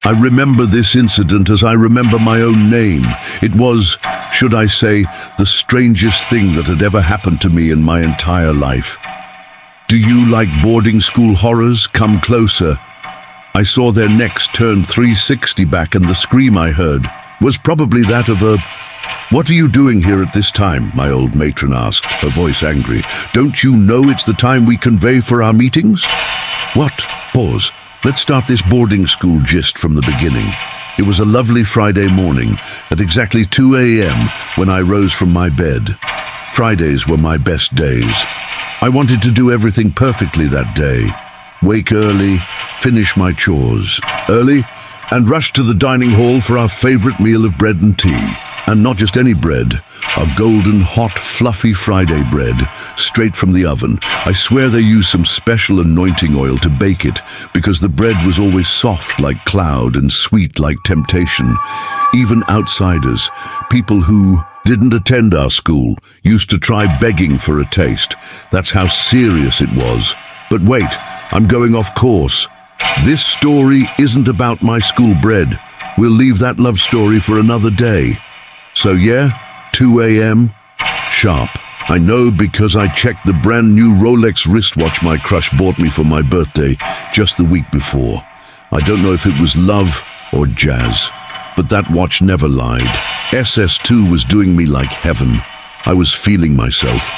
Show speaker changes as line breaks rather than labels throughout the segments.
I remember this incident as I remember my own name. It was, should I say, the strangest thing that had ever happened to me in my entire life. Do you like boarding school horrors? Come closer. I saw their necks turn 360 back, and the scream I heard was probably that of a... "What are you doing here at this time?" my old matron asked, her voice angry. "Don't you know it's the time we convey for our meetings?" What? Pause. Let's start this boarding school gist from the beginning. It was a lovely Friday morning at exactly 2 a.m. when I rose from my bed. Fridays were my best days. I wanted to do everything perfectly that day. Wake early, finish my chores early, and rush to the dining hall for our favorite meal of bread and tea. And not just any bread, a golden, hot, fluffy Friday bread, straight from the oven. I swear they used some special anointing oil to bake it, because the bread was always soft like cloud and sweet like temptation. Even outsiders, people who didn't attend our school, used to try begging for a taste. That's how serious it was. But wait, I'm going off course. This story isn't about my school bread. We'll leave that love story for another day. So yeah, 2 a.m. sharp. I know because I checked the brand new Rolex wristwatch my crush bought me for my birthday just the week before. I don't know if it was love or jazz, but that watch never lied. SS2 was doing me like heaven. I was feeling myself.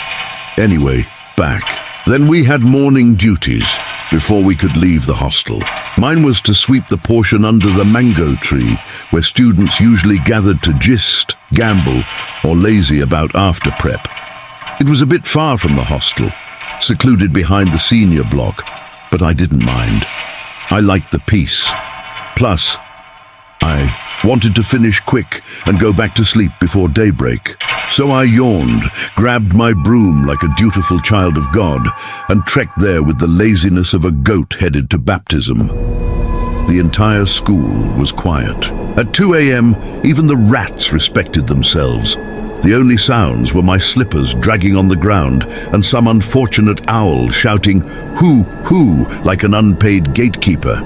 Anyway, back. Then we had morning duties before we could leave the hostel. Mine was to sweep the portion under the mango tree, where students usually gathered to gist, gamble, or lazy about after prep. It was a bit far from the hostel, secluded behind the senior block, but I didn't mind. I liked the peace. Plus, I wanted to finish quick and go back to sleep before daybreak. So I yawned, grabbed my broom like a dutiful child of God, and trekked there with the laziness of a goat headed to baptism. The entire school was quiet. At 2 a.m., even the rats respected themselves. The only sounds were my slippers dragging on the ground and some unfortunate owl shouting, "Hoo, hoo," like an unpaid gatekeeper.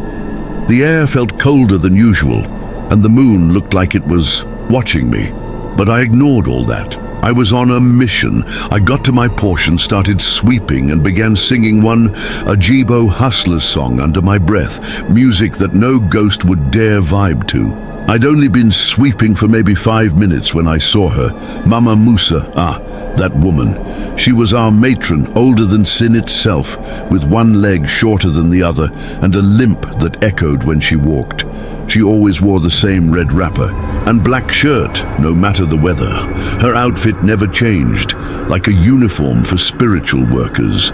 The air felt colder than usual, and the moon looked like it was watching me. But I ignored all that. I was on a mission. I got to my portion, started sweeping, and began singing one Ajibo Hustler's song under my breath, music that no ghost would dare vibe to. I'd only been sweeping for maybe 5 minutes when I saw her, Mama Musa. That woman. She was our matron, older than sin itself, with one leg shorter than the other and a limp that echoed when she walked. She always wore the same red wrapper and black shirt, no matter the weather. Her outfit never changed, like a uniform for spiritual workers.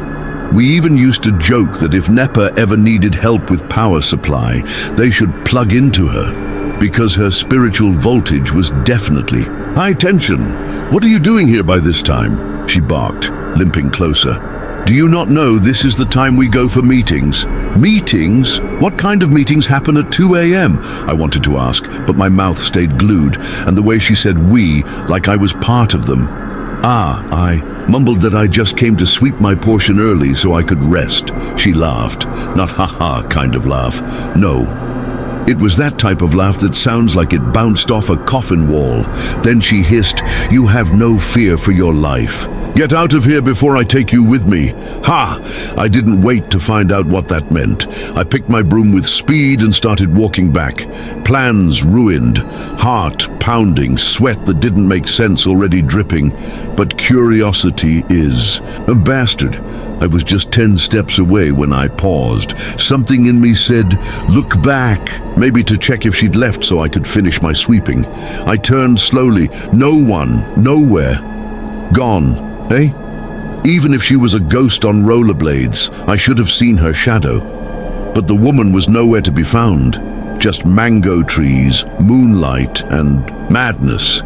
We even used to joke that if NEPA ever needed help with power supply, they should plug into her, because her spiritual voltage was definitely high tension. "What are you doing here by this time?" she barked, limping closer. "Do you not know this is the time we go for meetings?" "Meetings? What kind of meetings happen at 2 a.m.? I wanted to ask, but my mouth stayed glued, and the way she said "we," like I was part of them. I mumbled that I just came to sweep my portion early so I could rest. She laughed. Not ha-ha kind of laugh. No. It was that type of laugh that sounds like it bounced off a coffin wall. Then she hissed, "You have no fear for your life. Get out of here before I take you with me." Ha! I didn't wait to find out what that meant. I picked my broom with speed and started walking back. Plans ruined, heart pounding, sweat that didn't make sense already dripping. But curiosity is a bastard. I was just 10 steps away when I paused. Something in me said, "Look back," maybe to check if she'd left so I could finish my sweeping. I turned slowly. No one, nowhere. Gone. Eh? Even if she was a ghost on rollerblades, I should have seen her shadow. But the woman was nowhere to be found. Just mango trees, moonlight, and madness.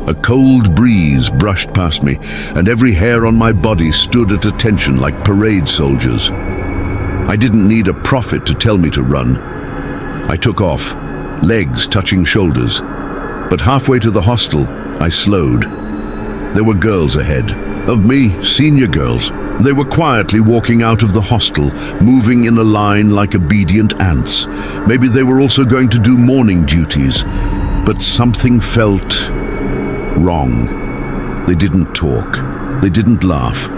A cold breeze brushed past me, and every hair on my body stood at attention like parade soldiers. I didn't need a prophet to tell me to run. I took off, legs touching shoulders. But halfway to the hostel, I slowed. There were girls ahead. Of me, senior girls, They were quietly walking out of the hostel, moving in a line like obedient ants. Maybe they were also going to do morning duties, but something felt wrong. They didn't talk. They didn't laugh.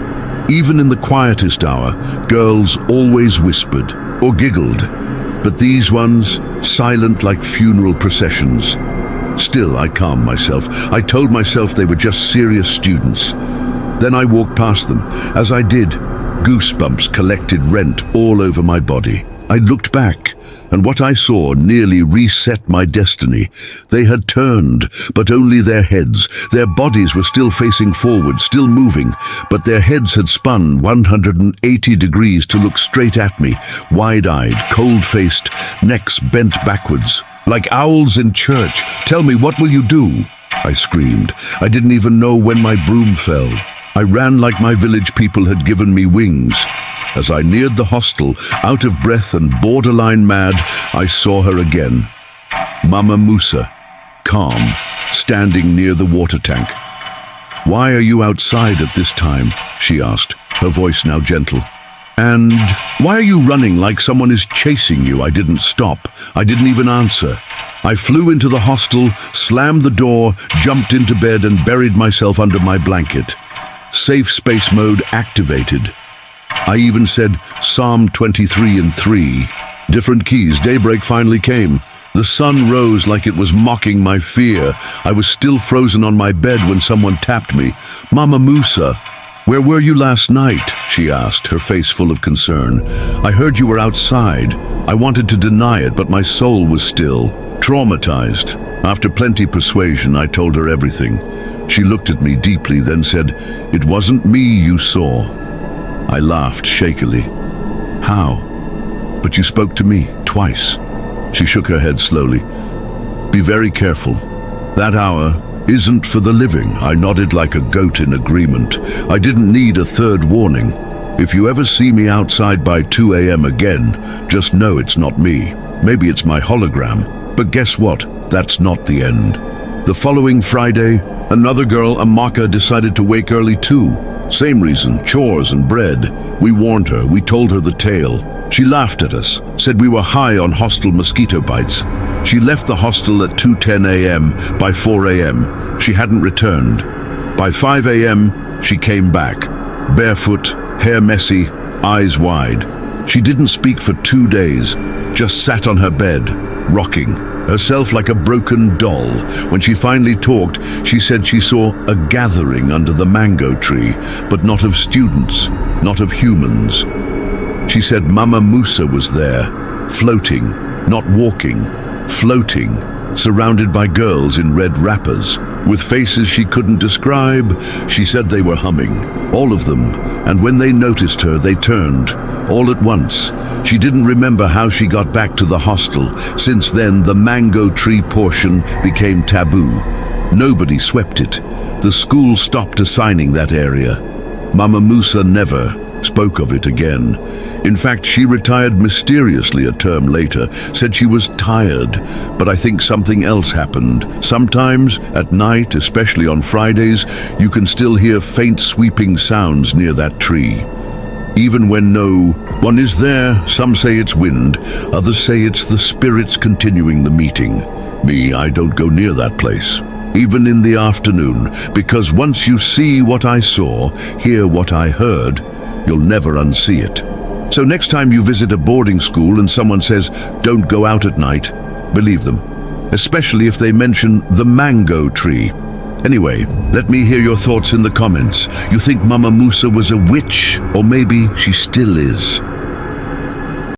Even in the quietest hour, girls always whispered or giggled, but these ones, silent like funeral processions. Still, I calmed myself. I told myself they were just serious students. Then I walked past them. As I did, goosebumps collected rent all over my body. I looked back, and what I saw nearly reset my destiny. They had turned, but only their heads. Their bodies were still facing forward, still moving, but their heads had spun 180 degrees to look straight at me, wide-eyed, cold-faced, necks bent backwards, like owls in church. "Tell me, what will you do?" I screamed. I didn't even know when my broom fell. I ran like my village people had given me wings. As I neared the hostel, out of breath and borderline mad, I saw her again. Mama Musa, calm, standing near the water tank. "Why are you outside at this time?" she asked, her voice now gentle. "And why are you running like someone is chasing you?" I didn't stop. I didn't even answer. I flew into the hostel, slammed the door, jumped into bed and buried myself under my blanket. Safe space mode activated. I even said Psalm 23 and 3. Different keys. Daybreak finally came. The sun rose like it was mocking my fear. I was still frozen on my bed when someone tapped me. "Mama Musa, where were you last night?" she asked, her face full of concern. "I heard you were outside." I wanted to deny it, but my soul was still traumatized. After plenty persuasion, I told her everything. She looked at me deeply, then said, "It wasn't me you saw." I laughed shakily. "How?" "But you spoke to me twice." She shook her head slowly. "Be very careful. That hour isn't for the living." I nodded like a goat in agreement. I didn't need a third warning. "If you ever see me outside by 2 a.m. again, just know it's not me. Maybe it's my hologram. But guess what? That's not the end." The following Friday, another girl, Amaka, decided to wake early too. Same reason, chores and bread. We warned her, we told her the tale. She laughed at us, said we were high on hostel mosquito bites. She left the hostel at 2:10 a.m. By 4 a.m., she hadn't returned. By 5 a.m., she came back, barefoot, hair messy, eyes wide. She didn't speak for 2 days, just sat on her bed, rocking herself like a broken doll. When she finally talked, she said she saw a gathering under the mango tree, but not of students, not of humans. She said Mama Musa was there, floating, not walking, floating, surrounded by girls in red wrappers, with faces she couldn't describe. She said they were humming, all of them, and when they noticed her, they turned, all at once. She didn't remember how she got back to the hostel. Since then, the mango tree portion became taboo. Nobody swept it. The school stopped assigning that area. Mama Musa never spoke of it again. In fact, she retired mysteriously a term later, said she was tired, but I think something else happened. Sometimes, at night, especially on Fridays, you can still hear faint sweeping sounds near that tree. Even when no one is there, some say it's wind, others say it's the spirits continuing the meeting. Me, I don't go near that place, even in the afternoon, because once you see what I saw, hear what I heard, you'll never unsee it. So next time you visit a boarding school and someone says, "Don't go out at night," believe them, especially if they mention the mango tree. Anyway, let me hear your thoughts in the comments. You think Mama Musa was a witch, or maybe she still is?